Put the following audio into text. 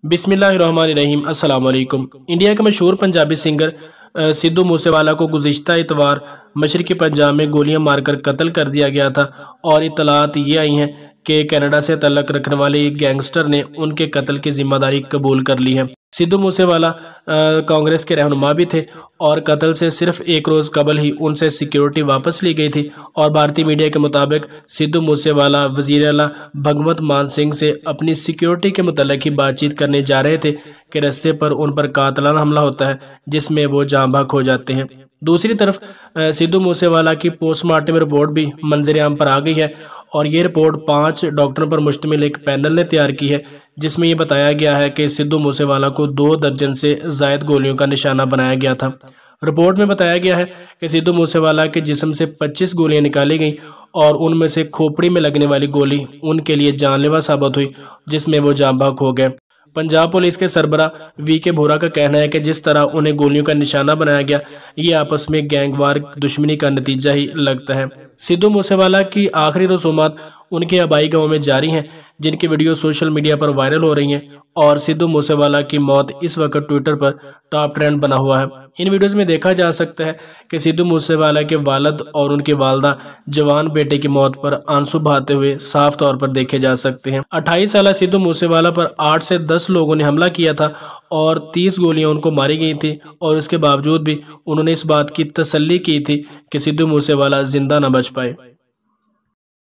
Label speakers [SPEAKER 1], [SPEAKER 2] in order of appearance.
[SPEAKER 1] बिस्मिल्लाहिर्रहमानिर्रहीम। अस्सलाम वालेकुम। इंडिया के मशहूर पंजाबी सिंगर सिद्धू मूसेवाला को गुज़िश्ता इतवार मशरक़ी पंजाब में गोलियां मारकर कत्ल कर दिया गया था और इत्तलात ये आई हैं कि कनाडा से तल्लुक़ रखने वाले एक गैंगस्टर ने उनके कत्ल की जिम्मेदारी कबूल कर ली है। सिद्धू मूसेवाला कांग्रेस के रहनुमा भी थे और कत्ल से सिर्फ एक रोज़ कबल ही उनसे सिक्योरिटी वापस ली गई थी और भारतीय मीडिया के मुताबिक सिद्धू मूसेवाला वज़ीर आला भगवंत मान सिंह से अपनी सिक्योरिटी के मुतल्लिक़ ही बातचीत करने जा रहे थे कि रास्ते पर उन पर कातलाना हमला होता है जिसमें वो जाँ बहक हो जाते हैं। दूसरी तरफ सिद्धू मूसेवाला की पोस्टमार्टम रिपोर्ट भी मंजर-ए-आम पर आ गई है और ये रिपोर्ट 5 डॉक्टरों पर मुश्तमिल एक पैनल ने तैयार की है, जिसमें ये बताया गया है कि सिद्धू मूसेवाला को 2 दर्जन से ज़ायद गोलियों का निशाना बनाया गया था। रिपोर्ट में बताया गया है कि सिद्धू मूसेवाला के जिस्म से 25 गोलियां निकाली गईं और उनमें से खोपड़ी में लगने वाली गोली उनके लिए जानलेवा साबित हुई, जिसमें वो जाँ बहक हो गए। पंजाब पुलिस के सरबरा वीके भोरा का कहना है कि जिस तरह उन्हें गोलियों का निशाना बनाया गया, ये आपस में गैंगवार दुश्मनी का नतीजा ही लगता है। सिद्धू मूसेवाला की आखिरी रसूमात उनके आबाई गांव में जारी हैं, जिनकी वीडियो सोशल मीडिया पर वायरल हो रही हैं और सिद्धू मूसेवाला की मौत इस वक्त ट्विटर पर टॉप ट्रेंड बना हुआ है। इन वीडियोज़ में देखा जा सकता है कि सिद्धू मूसेवाला के वालिद और उनकी वालदा जवान बेटे की मौत पर आंसू बहाते हुए साफ तौर पर देखे जा सकते हैं। 28 साल सिद्धू मूसेवाला पर 8 से 10 लोगों ने हमला किया था और 30 गोलियां उनको मारी गई थी और इसके बावजूद भी उन्होंने इस बात की तसल्ली की थी कि सिद्धू मूसेवाला जिंदा न बच पाए।